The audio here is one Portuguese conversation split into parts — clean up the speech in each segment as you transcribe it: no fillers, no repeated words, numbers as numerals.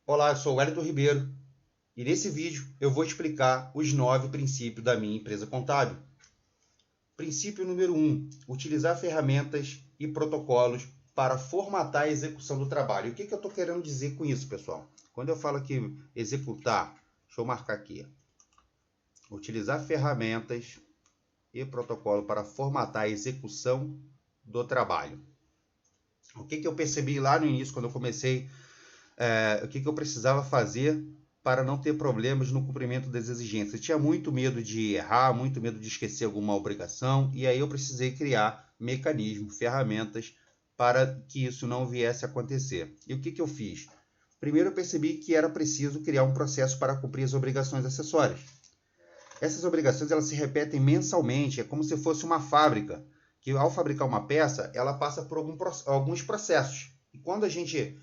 Olá, eu sou o Wellington Ribeiro e nesse vídeo eu vou explicar os 9 princípios da minha empresa contábil. Princípio número 1, utilizar ferramentas e protocolos para formatar a execução do trabalho. O que eu estou querendo dizer com isso, pessoal? Quando eu falo aqui executar, deixa eu marcar aqui. Utilizar ferramentas e protocolo para formatar a execução do trabalho. O que eu percebi lá no início, quando eu comecei, o que eu precisava fazer para não ter problemas no cumprimento das exigências. Eu tinha muito medo de errar, muito medo de esquecer alguma obrigação, e aí eu precisei criar mecanismos, ferramentas para que isso não viesse a acontecer. E o que eu fiz? Primeiro eu percebi que era preciso criar um processo para cumprir as obrigações acessórias. Essas obrigações elas se repetem mensalmente, é como se fosse uma fábrica, que ao fabricar uma peça, ela passa por alguns processos. E quando a gente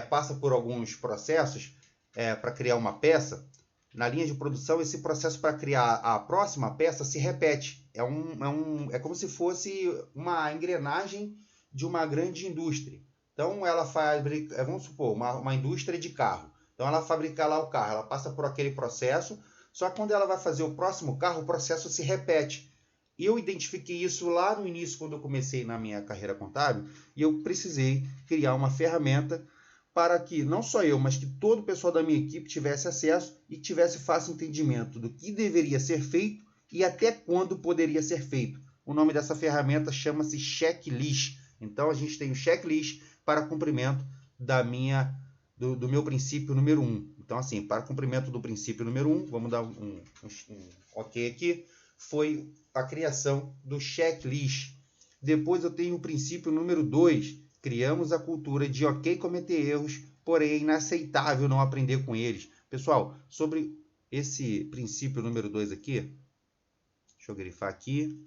passa por alguns processos para criar uma peça, na linha de produção, esse processo para criar a próxima peça se repete. É como se fosse uma engrenagem de uma grande indústria. Então, ela fabrica, vamos supor, uma indústria de carro. Então, ela fabrica lá o carro, ela passa por aquele processo, só que quando ela vai fazer o próximo carro, o processo se repete. E eu identifiquei isso lá no início, quando eu comecei na minha carreira contábil, e eu precisei criar uma ferramenta para que não só eu, mas que todo o pessoal da minha equipe tivesse acesso e tivesse fácil entendimento do que deveria ser feito e até quando poderia ser feito. O nome dessa ferramenta chama-se checklist. Então, a gente tem o checklist para cumprimento do meu princípio número 1. Então, assim, para cumprimento do princípio número 1, vamos dar um ok aqui, foi a criação do checklist. Depois eu tenho o princípio número 2, criamos a cultura de ok cometer erros, porém é inaceitável não aprender com eles. Pessoal, sobre esse princípio número 2 aqui, deixa eu grifar aqui.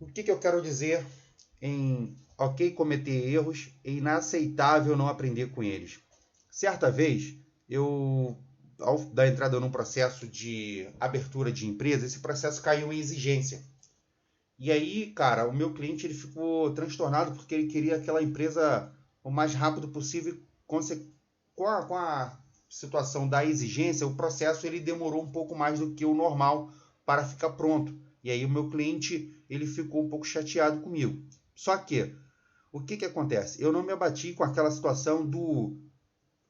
O que eu quero dizer em ok cometer erros, é inaceitável não aprender com eles? Certa vez, ao dar entrada num processo de abertura de empresa, esse processo caiu em exigência. E aí, cara, o meu cliente ele ficou transtornado porque ele queria aquela empresa o mais rápido possível. Com a situação da exigência, o processo ele demorou um pouco mais do que o normal para ficar pronto. E aí o meu cliente ele ficou um pouco chateado comigo. Só que, o que acontece? Eu não me abati com aquela situação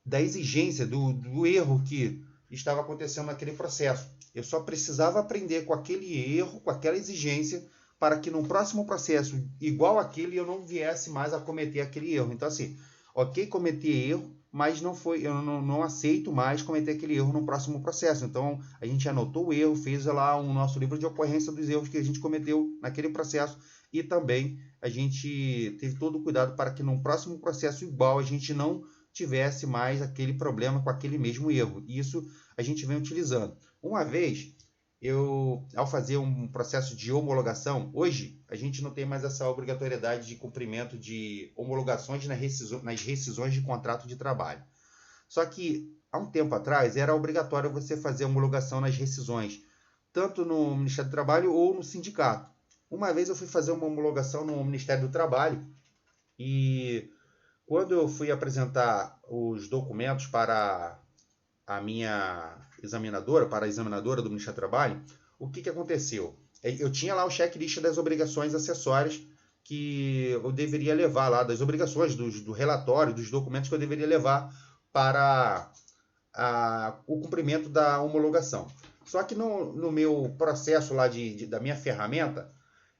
da exigência, do erro que estava acontecendo naquele processo. Eu só precisava aprender com aquele erro, com aquela exigência, para que no próximo processo igual àquele eu não viesse mais a cometer aquele erro. Então, assim, ok cometer erro, mas eu não aceito mais cometer aquele erro no próximo processo. Então, a gente anotou o erro, fez lá o nosso livro de ocorrência dos erros que a gente cometeu naquele processo e também a gente teve todo o cuidado para que no próximo processo igual a gente não tivesse mais aquele problema com aquele mesmo erro. Isso a gente vem utilizando. Uma vez, ao fazer um processo de homologação, hoje a gente não tem mais essa obrigatoriedade de cumprimento de homologações nas rescisões de contrato de trabalho. Só que, há um tempo atrás, era obrigatório você fazer homologação nas rescisões, tanto no Ministério do Trabalho ou no sindicato. Uma vez eu fui fazer uma homologação no Ministério do Trabalho e quando eu fui apresentar os documentos para a minha examinadora, para a examinadora do Ministério do Trabalho, o que aconteceu? Eu tinha lá o checklist das obrigações acessórias que eu deveria levar lá, das obrigações, do relatório, dos documentos que eu deveria levar para o cumprimento da homologação. Só que no meu processo lá da minha ferramenta,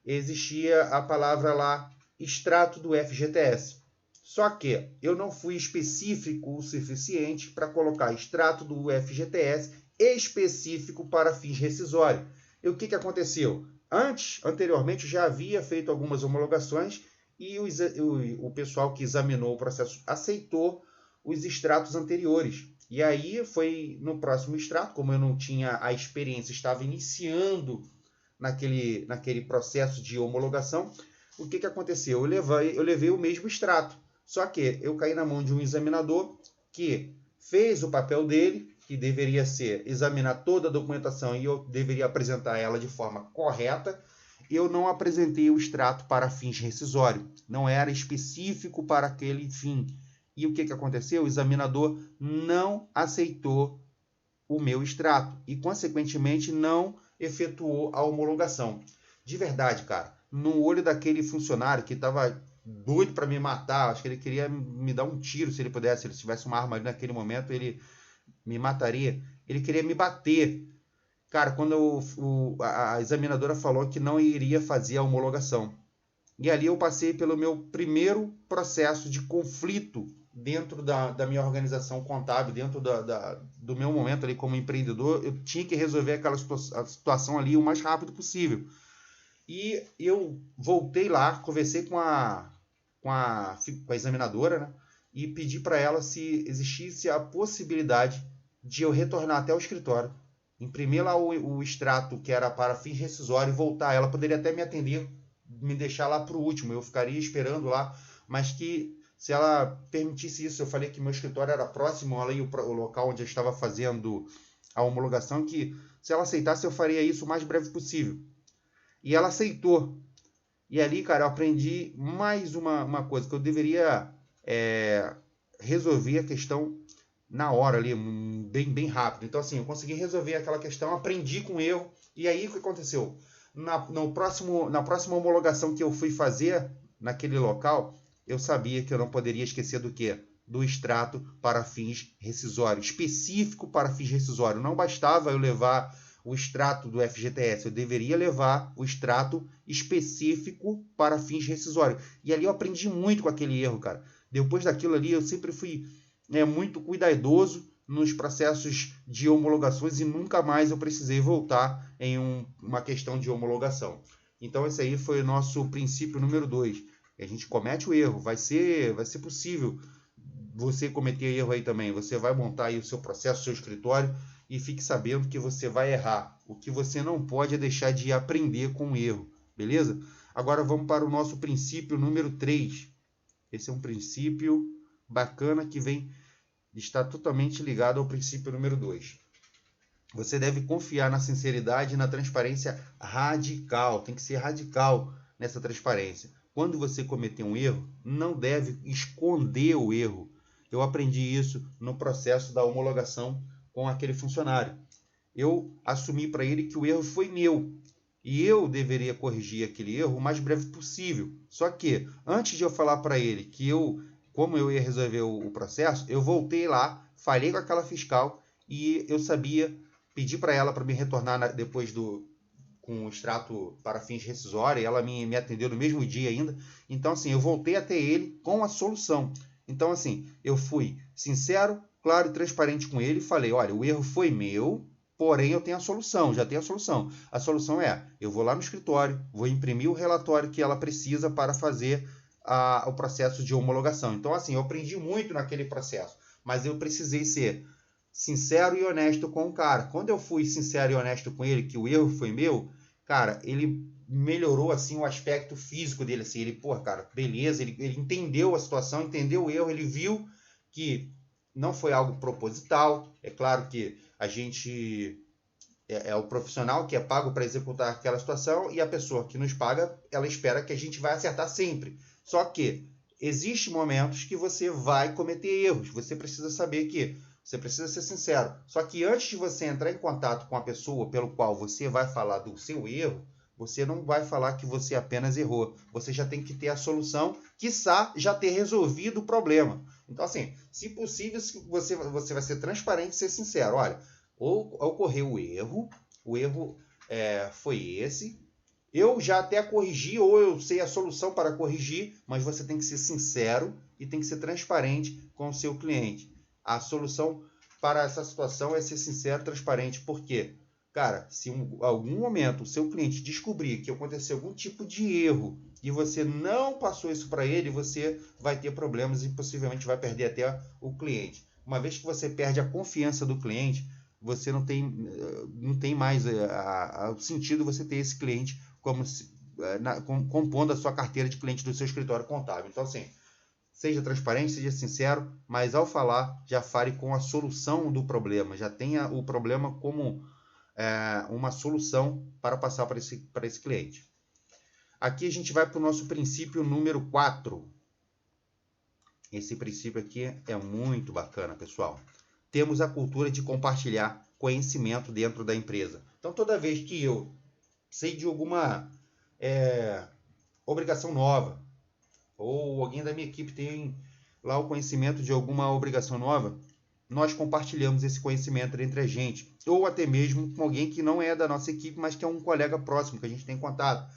existia a palavra lá, extrato do FGTS. Só que eu não fui específico o suficiente para colocar extrato do FGTS específico para fins rescisórios. E o que aconteceu? Anteriormente, já havia feito algumas homologações e o pessoal que examinou o processo aceitou os extratos anteriores. E aí foi no próximo extrato, como eu não tinha a experiência, estava iniciando naquele processo de homologação, o que aconteceu? Eu levei o mesmo extrato. Só que eu caí na mão de um examinador que fez o papel dele, que deveria ser examinar toda a documentação e eu deveria apresentar ela de forma correta. Eu não apresentei o extrato para fins rescisórios. Não era específico para aquele fim. E o que aconteceu? O examinador não aceitou o meu extrato e, consequentemente, não efetuou a homologação. De verdade, cara, no olho daquele funcionário que estava doido para me matar, acho que ele queria me dar um tiro se ele pudesse, se ele tivesse uma arma ali naquele momento, ele me mataria. Ele queria me bater. Cara, quando a examinadora falou que não iria fazer a homologação. E ali eu passei pelo meu primeiro processo de conflito dentro da minha organização contábil, dentro do meu momento ali como empreendedor. Eu tinha que resolver aquela situação ali o mais rápido possível. E eu voltei lá, conversei com a examinadora, né? E pedi para ela se existisse a possibilidade de eu retornar até o escritório, imprimir lá o extrato que era para fins rescisórios e voltar. Ela poderia até me atender, me deixar lá para o último, eu ficaria esperando lá, mas que se ela permitisse isso, eu falei que meu escritório era próximo ali, o local onde eu estava fazendo a homologação, que se ela aceitasse eu faria isso o mais breve possível. E ela aceitou. E ali, cara, eu aprendi mais uma coisa, que eu deveria resolver a questão na hora ali, bem rápido. Então, assim, eu consegui resolver aquela questão, aprendi com o erro. E aí, o que aconteceu? Na próxima homologação que eu fui fazer naquele local, eu sabia que eu não poderia esquecer do quê? Do extrato para fins rescisórios, específico para fins rescisórios. Não bastava eu levar o extrato do FGTS, eu deveria levar o extrato específico para fins rescisórios. E ali eu aprendi muito com aquele erro, cara. Depois daquilo ali, eu sempre fui muito cuidadoso nos processos de homologações e nunca mais eu precisei voltar em uma questão de homologação. Então, esse aí foi o nosso princípio número 2. A gente comete o erro, vai ser possível você cometer erro aí também. Você vai montar aí o seu processo, o seu escritório, e fique sabendo que você vai errar. O que você não pode é deixar de aprender com o erro, beleza? Agora vamos para o nosso princípio número 3. Esse é um princípio bacana que está totalmente ligado ao princípio número 2. Você deve confiar na sinceridade e na transparência radical. Tem que ser radical nessa transparência. Quando você cometer um erro, não deve esconder o erro. Eu aprendi isso no processo da homologação com aquele funcionário. Eu assumi para ele que o erro foi meu e eu deveria corrigir aquele erro o mais breve possível. Só que, antes de eu falar para ele que como eu ia resolver o processo, eu voltei lá, falei com aquela fiscal e eu sabia, pedi para ela para me retornar depois com o extrato para fins rescisórios, ela me atendeu no mesmo dia ainda. Então, assim, eu voltei até ele com a solução. Então, assim, eu fui sincero, claro e transparente com ele e falei, olha, o erro foi meu, porém eu tenho a solução, já tenho a solução. A solução é, eu vou lá no escritório, vou imprimir o relatório que ela precisa para fazer o processo de homologação. Então, assim, eu aprendi muito naquele processo, mas eu precisei ser sincero e honesto com o cara. Quando eu fui sincero e honesto com ele, que o erro foi meu, cara, ele melhorou, assim, o aspecto físico dele, assim, ele, pô, cara, beleza, ele entendeu a situação, entendeu o erro, ele viu que não foi algo proposital. É claro que a gente é o profissional que é pago para executar aquela situação e a pessoa que nos paga, ela espera que a gente vai acertar sempre. Só que existem momentos que você vai cometer erros. Você precisa saber que você precisa ser sincero. Só que antes de você entrar em contato com a pessoa pelo qual você vai falar do seu erro, você não vai falar que você apenas errou. Você já tem que ter a solução, quiçá já ter resolvido o problema. Então, assim, se possível, você vai ser transparente e ser sincero. Olha, ocorreu o erro foi esse. Eu já até corrigi, ou eu sei a solução para corrigir, mas você tem que ser sincero e tem que ser transparente com o seu cliente. A solução para essa situação é ser sincero e transparente. Por quê? Cara, se em algum momento o seu cliente descobrir que aconteceu algum tipo de erro e você não passou isso para ele, você vai ter problemas e possivelmente vai perder até o cliente. Uma vez que você perde a confiança do cliente, você não tem mais o sentido você ter esse cliente compondo a sua carteira de cliente do seu escritório contábil. Então, assim, seja transparente, seja sincero, mas ao falar, já fale com a solução do problema. Já tenha o problema como uma solução para passar para esse cliente. Aqui a gente vai para o nosso princípio número 4. Esse princípio aqui é muito bacana, pessoal. Temos a cultura de compartilhar conhecimento dentro da empresa. Então, toda vez que eu sei de alguma obrigação nova, ou alguém da minha equipe tem lá o conhecimento de alguma obrigação nova, nós compartilhamos esse conhecimento entre a gente, ou até mesmo com alguém que não é da nossa equipe, mas que é um colega próximo, que a gente tem contato.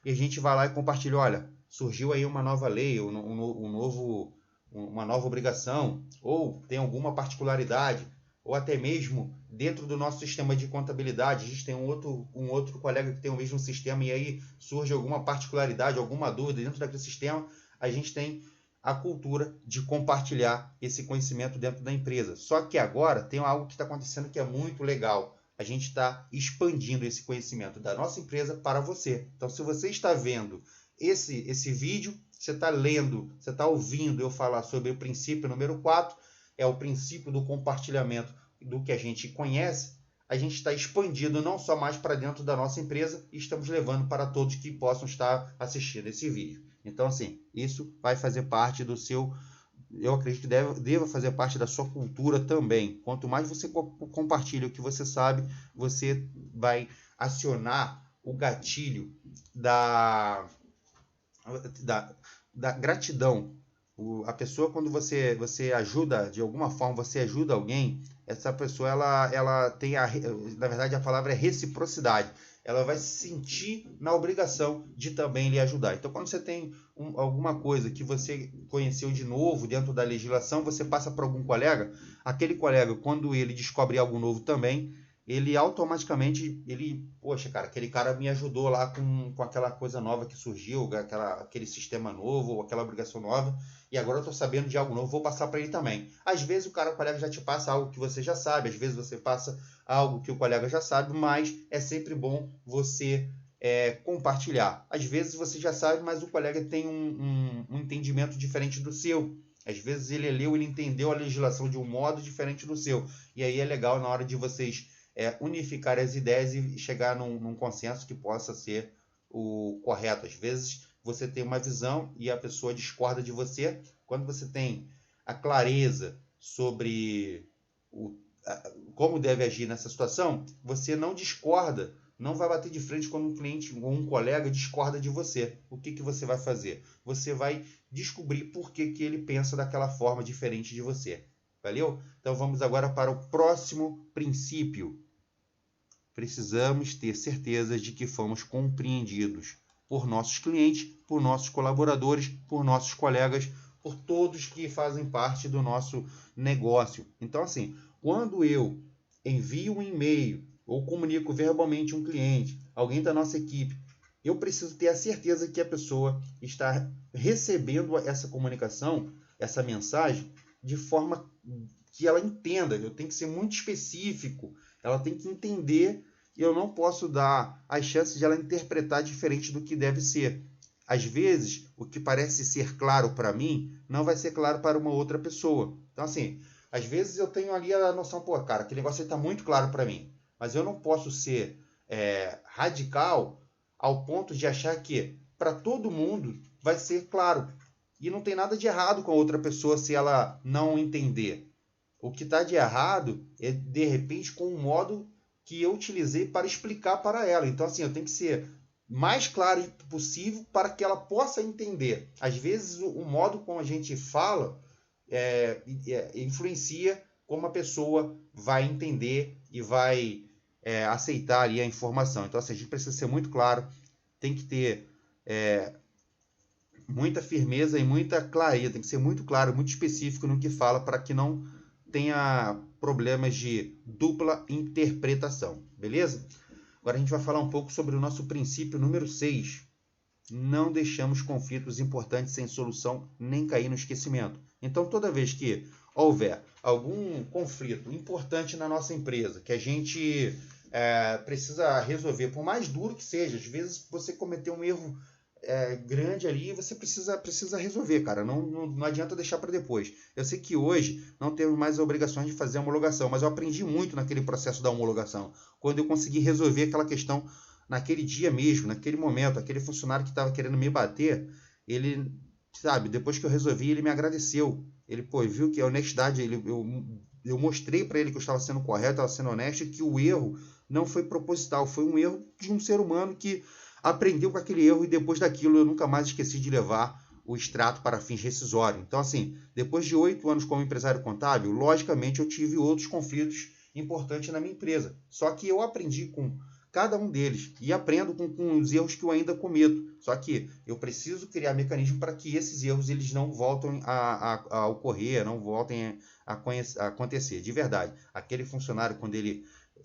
E a gente vai lá e compartilha, olha, surgiu aí uma nova lei, uma nova obrigação, ou tem alguma particularidade, ou até mesmo dentro do nosso sistema de contabilidade, a gente tem um outro colega que tem o mesmo sistema, e aí surge alguma particularidade, alguma dúvida dentro daquele sistema, a gente tem a cultura de compartilhar esse conhecimento dentro da empresa. Só que agora tem algo que está acontecendo que é muito legal. A gente está expandindo esse conhecimento da nossa empresa para você. Então, se você está vendo esse vídeo, você está lendo, você está ouvindo eu falar sobre o princípio número 4, é o princípio do compartilhamento do que a gente conhece, a gente está expandindo não só mais para dentro da nossa empresa, e estamos levando para todos que possam estar assistindo esse vídeo. Então, assim, isso vai fazer parte do seu... Eu acredito que deva fazer parte da sua cultura também. Quanto mais você compartilha o que você sabe, você vai acionar o gatilho da gratidão. A pessoa, quando você ajuda, de alguma forma, você ajuda alguém, essa pessoa, ela tem, na verdade, a palavra é reciprocidade. Ela vai se sentir na obrigação de também lhe ajudar. Então, quando você tem alguma coisa que você conheceu de novo dentro da legislação, você passa para algum colega, aquele colega, quando ele descobre algo novo também, ele automaticamente, poxa, cara, aquele cara me ajudou lá com aquela coisa nova que surgiu, aquele sistema novo, ou aquela obrigação nova, e agora eu estou sabendo de algo novo, vou passar para ele também. Às vezes o colega já te passa algo que você já sabe, às vezes você passa algo que o colega já sabe, mas é sempre bom você compartilhar. Às vezes você já sabe, mas o colega tem um entendimento diferente do seu. Às vezes ele leu, ele entendeu a legislação de um modo diferente do seu. E aí é legal na hora de vocês unificar as ideias e chegar num consenso que possa ser o correto. Às vezes você tem uma visão e a pessoa discorda de você. Quando você tem a clareza sobre como deve agir nessa situação, você não discorda, não vai bater de frente quando um cliente ou um colega discorda de você. O que você vai fazer? Você vai descobrir por que ele pensa daquela forma diferente de você. Valeu? Então vamos agora para o próximo princípio. Precisamos ter certeza de que fomos compreendidos por nossos clientes, por nossos colaboradores, por nossos colegas, por todos que fazem parte do nosso negócio. Então, assim, quando eu envio um e-mail ou comunico verbalmente um cliente, alguém da nossa equipe, eu preciso ter a certeza que a pessoa está recebendo essa comunicação, essa mensagem, de forma que ela entenda. Eu tenho que ser muito específico, ela tem que entender, e eu não posso dar as chances de ela interpretar diferente do que deve ser. Às vezes, o que parece ser claro para mim, não vai ser claro para uma outra pessoa. Então, assim, às vezes eu tenho ali a noção, pô, cara, aquele negócio está muito claro para mim, mas eu não posso ser radical ao ponto de achar que para todo mundo vai ser claro. E não tem nada de errado com a outra pessoa se ela não entender. O que está de errado é, de repente, com o modo que eu utilizei para explicar para ela. Então, assim, eu tenho que ser mais claro possível para que ela possa entender. Às vezes, o modo como a gente fala influencia como a pessoa vai entender e vai aceitar ali a informação. Então, assim, a gente precisa ser muito claro, tem que ter muita firmeza e muita clareza, tem que ser muito claro, muito específico no que fala, para que não tenha problemas de dupla interpretação, beleza? Agora a gente vai falar um pouco sobre o nosso princípio número 6. Não deixamos conflitos importantes sem solução nem cair no esquecimento. Então, toda vez que houver algum conflito importante na nossa empresa, que a gente precisa resolver, por mais duro que seja, às vezes você cometeu um erro grande ali e você precisa resolver, cara. Não adianta deixar para depois. Eu sei que hoje não temos mais a obrigação de fazer a homologação, mas eu aprendi muito naquele processo da homologação. Quando eu consegui resolver aquela questão naquele dia mesmo, naquele momento, aquele funcionário que estava querendo me bater, ele sabe, depois que eu resolvi, ele me agradeceu. Ele, pô, viu que a honestidade, eu mostrei para ele que eu estava sendo correto, estava sendo honesto, e que o erro não foi proposital, foi um erro de um ser humano que aprendeu com aquele erro, e depois daquilo eu nunca mais esqueci de levar o extrato para fins rescisórios. Então, assim, depois de 8 anos como empresário contábil, logicamente eu tive outros conflitos importantes na minha empresa. Só que eu aprendi com cada um deles e aprendo com os erros que eu ainda cometo. Só que eu preciso criar mecanismo para que esses erros eles não voltem a ocorrer, não voltem a acontecer. De verdade, aquele funcionário, quando ele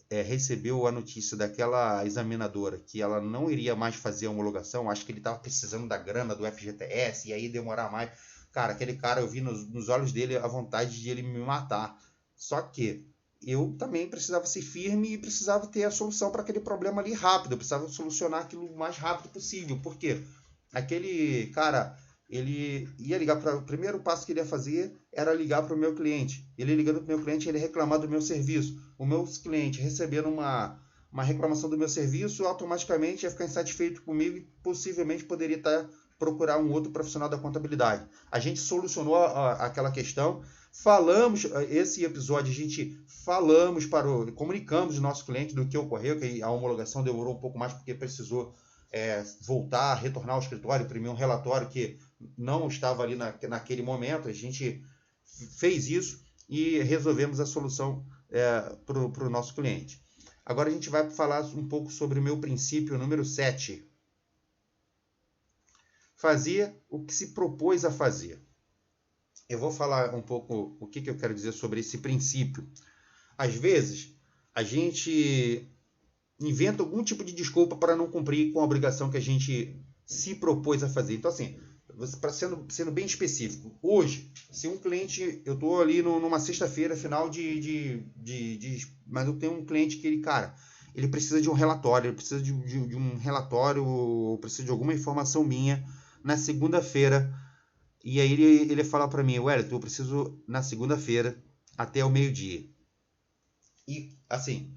recebeu a notícia daquela examinadora que ela não iria mais fazer a homologação, acho que ele estava precisando da grana do FGTS e aí demorar mais. Cara, aquele cara, eu vi nos olhos dele a vontade de ele me matar. Só que eu também precisava ser firme e precisava ter a solução para aquele problema ali rápido. Eu precisava solucionar aquilo o mais rápido possível. Porque aquele cara, ele ia ligar para o primeiro passo que ele ia fazer era ligar para o meu cliente. Ele ligando para o meu cliente, ele reclamar do meu serviço. O meu cliente recebendo uma reclamação do meu serviço, automaticamente ia ficar insatisfeito comigo e possivelmente poderia procurar um outro profissional da contabilidade. A gente solucionou aquela questão. Falamos, esse episódio a gente comunicamos o nosso cliente do que ocorreu, que a homologação demorou um pouco mais porque precisou voltar, retornar ao escritório, imprimir um relatório que não estava ali naquele momento. A gente fez isso e resolvemos a solução para o nosso cliente. Agora a gente vai falar um pouco sobre o meu princípio número 7. Fazer o que se propôs a fazer. Eu vou falar um pouco o que eu quero dizer sobre esse princípio. Às vezes, a gente inventa algum tipo de desculpa para não cumprir com a obrigação que a gente se propôs a fazer. Então, assim, sendo bem específico, hoje, se um cliente, eu estou ali numa sexta-feira, final mas eu tenho um cliente que ele precisa de um relatório, ele precisa de um relatório, ou precisa de alguma informação minha na segunda-feira. E aí ele fala para mim, Wellington, eu preciso na segunda-feira até o meio-dia. E, assim,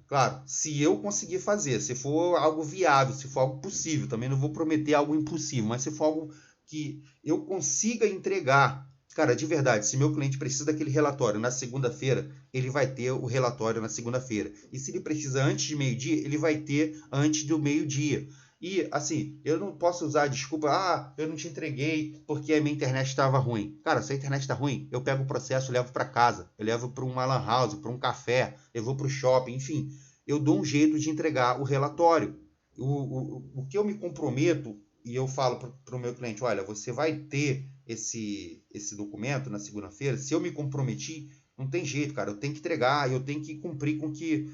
claro, se eu conseguir fazer, se for algo viável, se for algo possível, também não vou prometer algo impossível, mas se for algo que eu consiga entregar, cara, de verdade, se meu cliente precisa daquele relatório na segunda-feira, ele vai ter o relatório na segunda-feira. E se ele precisa antes de meio-dia, ele vai ter antes do meio-dia. E, assim, eu não posso usar a desculpa, eu não te entreguei porque a minha internet estava ruim. Cara, se a internet está ruim, eu pego o processo e levo para casa. Eu levo para uma lan house, para um café, eu vou para o shopping, enfim. Eu dou um jeito de entregar o relatório. O que eu me comprometo, e eu falo para o meu cliente, olha, você vai ter esse documento na segunda-feira. Se eu me comprometi, não tem jeito, cara. Eu tenho que entregar, eu tenho que cumprir com que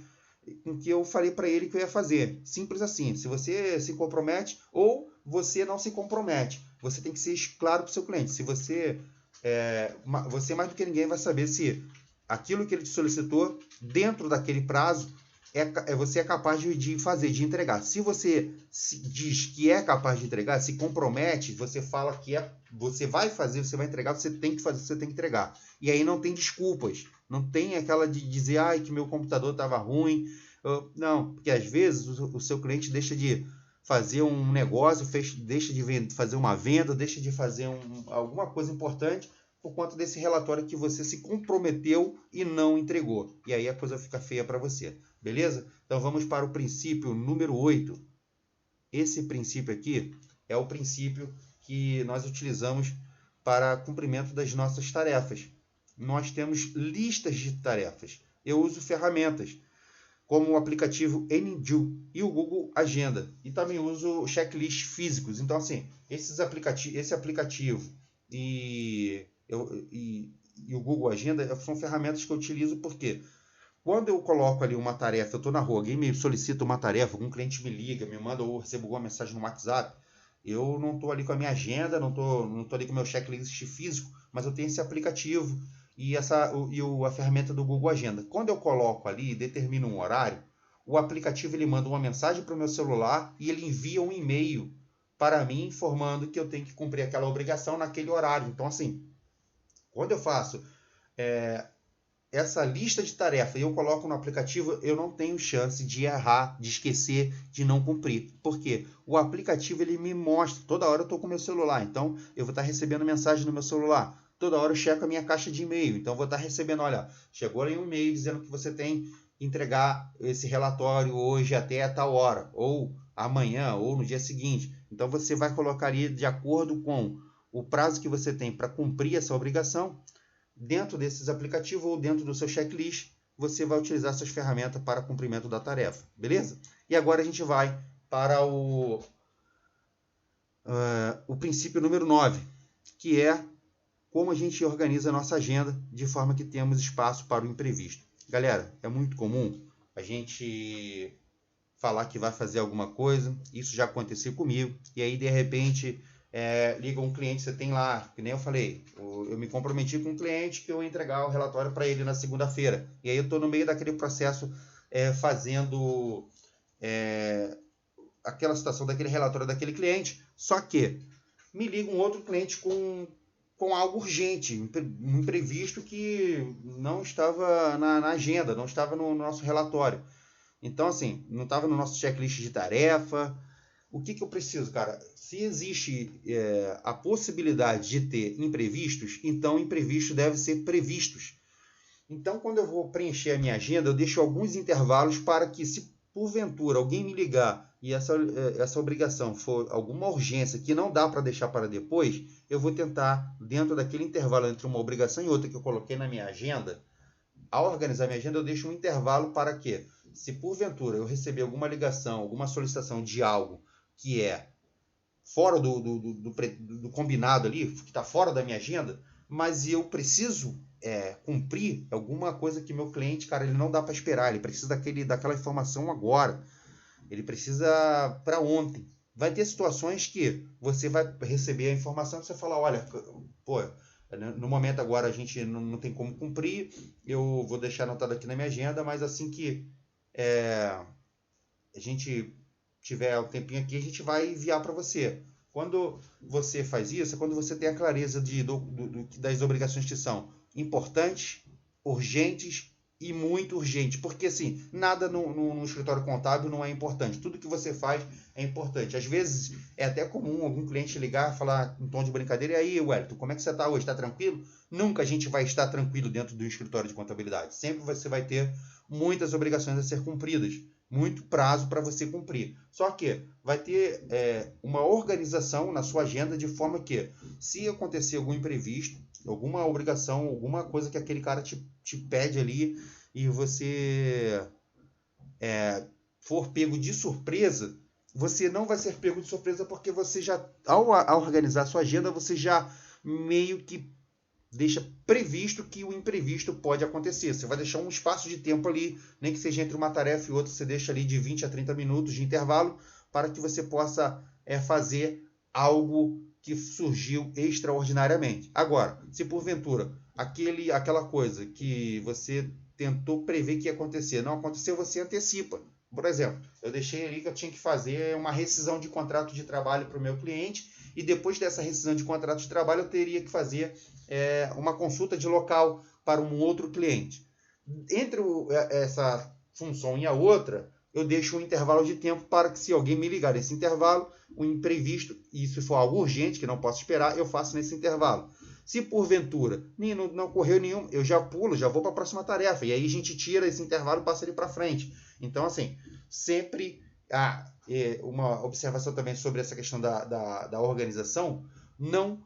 eu falei para ele que eu ia fazer. Simples assim. Se você se compromete ou você não se compromete. Você tem que ser claro para o seu cliente. Se você mais do que ninguém vai saber se aquilo que ele te solicitou, dentro daquele prazo, você é capaz de fazer, de entregar. Se você diz que é capaz de entregar, se compromete, você fala que você vai fazer, você vai entregar, você tem que fazer, você tem que entregar. E aí não tem desculpas. Não tem aquela de dizer que meu computador estava ruim. Não, porque às vezes o seu cliente deixa de fazer um negócio, deixa de fazer uma venda, deixa de fazer alguma coisa importante por conta desse relatório que você se comprometeu e não entregou. E aí a coisa fica feia para você. Beleza? Então vamos para o princípio número 8. Esse princípio aqui é o princípio que nós utilizamos para cumprimento das nossas tarefas. Nós temos listas de tarefas. Eu uso ferramentas como o aplicativo Anydo e o Google Agenda. E também uso checklists físicos. Então, assim, esse aplicativo e o Google Agenda são ferramentas que eu utilizo porque quando eu coloco ali uma tarefa, eu estou na rua, alguém me solicita uma tarefa, algum cliente me liga, me manda ou recebo alguma mensagem no WhatsApp, eu não estou ali com a minha agenda, não estou ali com o meu checklist físico, mas eu tenho esse aplicativo e a ferramenta do Google Agenda. Quando eu coloco ali e determino um horário, o aplicativo ele manda uma mensagem para o meu celular e ele envia um e-mail para mim informando que eu tenho que cumprir aquela obrigação naquele horário. Então, assim, quando eu faço essa lista de tarefas e eu coloco no aplicativo, eu não tenho chance de errar, de esquecer, de não cumprir. Por quê? O aplicativo ele me mostra, toda hora eu estou com o meu celular, então eu vou estar recebendo mensagem no meu celular. Toda hora eu checo a minha caixa de e-mail, então eu vou estar recebendo, olha, chegou aí um e-mail dizendo que você tem que entregar esse relatório hoje até tal hora, ou amanhã, ou no dia seguinte. Então você vai colocar ali de acordo com o prazo que você tem para cumprir essa obrigação. Dentro desses aplicativos ou dentro do seu checklist, você vai utilizar essas ferramentas para cumprimento da tarefa, beleza? E agora a gente vai para o princípio número 9, que é como a gente organiza a nossa agenda de forma que temos espaço para o imprevisto. Galera, é muito comum a gente falar que vai fazer alguma coisa, isso já aconteceu comigo, e aí de repente liga um cliente, você tem lá, que nem eu falei, eu me comprometi com um cliente que eu ia entregar o relatório para ele na segunda-feira, e aí eu estou no meio daquele processo fazendo aquela situação daquele relatório daquele cliente, só que me liga um outro cliente com algo urgente, um imprevisto que não estava na agenda, não estava no nosso relatório. Então, assim, não estava no nosso checklist de tarefa. O que eu preciso, cara? Se existe a possibilidade de ter imprevistos, então imprevistos devem ser previstos. Então, quando eu vou preencher a minha agenda, eu deixo alguns intervalos para que, se porventura alguém me ligar e essa obrigação for alguma urgência que não dá para deixar para depois, eu vou tentar, dentro daquele intervalo entre uma obrigação e outra que eu coloquei na minha agenda, ao organizar minha agenda, eu deixo um intervalo para que, se porventura eu receber alguma ligação, alguma solicitação de algo que é fora do combinado ali, que está fora da minha agenda, mas eu preciso cumprir alguma coisa que meu cliente, cara, ele não dá para esperar, ele precisa daquela informação agora, ele precisa para ontem. Vai ter situações que você vai receber a informação e você fala, olha, pô, no momento agora a gente não tem como cumprir, eu vou deixar anotado aqui na minha agenda, mas assim que a gente tiver um tempinho aqui, a gente vai enviar para você. Quando você faz isso, é quando você tem a clareza das obrigações que são importantes, urgentes e muito urgentes. Porque, assim, nada no escritório contábil não é importante. Tudo que você faz é importante. Às vezes, é até comum algum cliente ligar e falar em tom de brincadeira, e aí, Wellington, como é que você está hoje? Está tranquilo? Nunca a gente vai estar tranquilo dentro do escritório de contabilidade. Sempre você vai ter muitas obrigações a ser cumpridas. Muito prazo para você cumprir. Só que vai ter uma organização na sua agenda de forma que, se acontecer algum imprevisto, alguma obrigação, alguma coisa que aquele cara te pede ali e você for pego de surpresa, você não vai ser pego de surpresa porque você já, ao organizar a sua agenda, você já meio que deixa previsto que o imprevisto pode acontecer. Você vai deixar um espaço de tempo ali, nem que seja entre uma tarefa e outra, você deixa ali de 20 a 30 minutos de intervalo para que você possa fazer algo que surgiu extraordinariamente. Agora, se porventura aquela coisa que você tentou prever que ia acontecer não aconteceu, você antecipa. Por exemplo, eu deixei ali que eu tinha que fazer uma rescisão de contrato de trabalho para o meu cliente e depois dessa rescisão de contrato de trabalho eu teria que fazer uma consulta de local para um outro cliente. Entre essa função e a outra, eu deixo um intervalo de tempo para que, se alguém me ligar nesse intervalo, o imprevisto, e se for algo urgente, que não posso esperar, eu faço nesse intervalo. Se porventura não ocorreu nenhum, eu já pulo, já vou para a próxima tarefa, e aí a gente tira esse intervalo e passa ele para frente. Então, assim, sempre uma observação também sobre essa questão da organização, não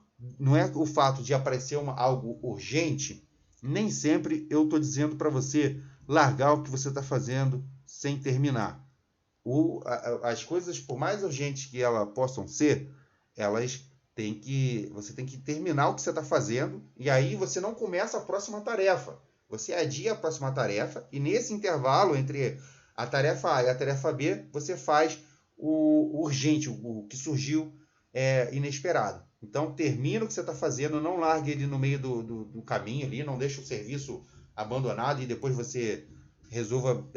é o fato de aparecer algo urgente, nem sempre eu estou dizendo para você largar o que você está fazendo sem terminar. As coisas, por mais urgentes que elas possam ser, você tem que terminar o que você está fazendo e aí você não começa a próxima tarefa. Você adia a próxima tarefa e nesse intervalo entre a tarefa A e a tarefa B, você faz o urgente, o que surgiu inesperado. Então, termina o que você está fazendo, não largue ele no meio do caminho ali, não deixe o serviço abandonado e depois você resolva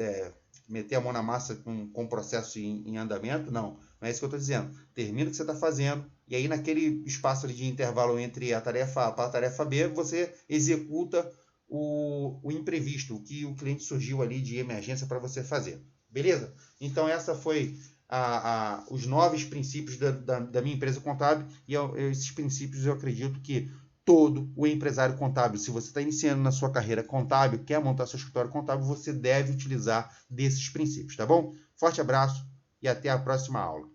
meter a mão na massa com o processo em andamento. Não é isso que eu estou dizendo. Termina o que você está fazendo e aí naquele espaço ali de intervalo entre a tarefa A para a tarefa B, você executa o imprevisto, o que o cliente surgiu ali de emergência para você fazer. Beleza? Então, essa foi os 9 princípios da minha empresa contábil, e esses princípios eu acredito que todo o empresário contábil, se você está iniciando na sua carreira contábil, quer montar seu escritório contábil, você deve utilizar desses princípios, tá bom? Forte abraço e até a próxima aula.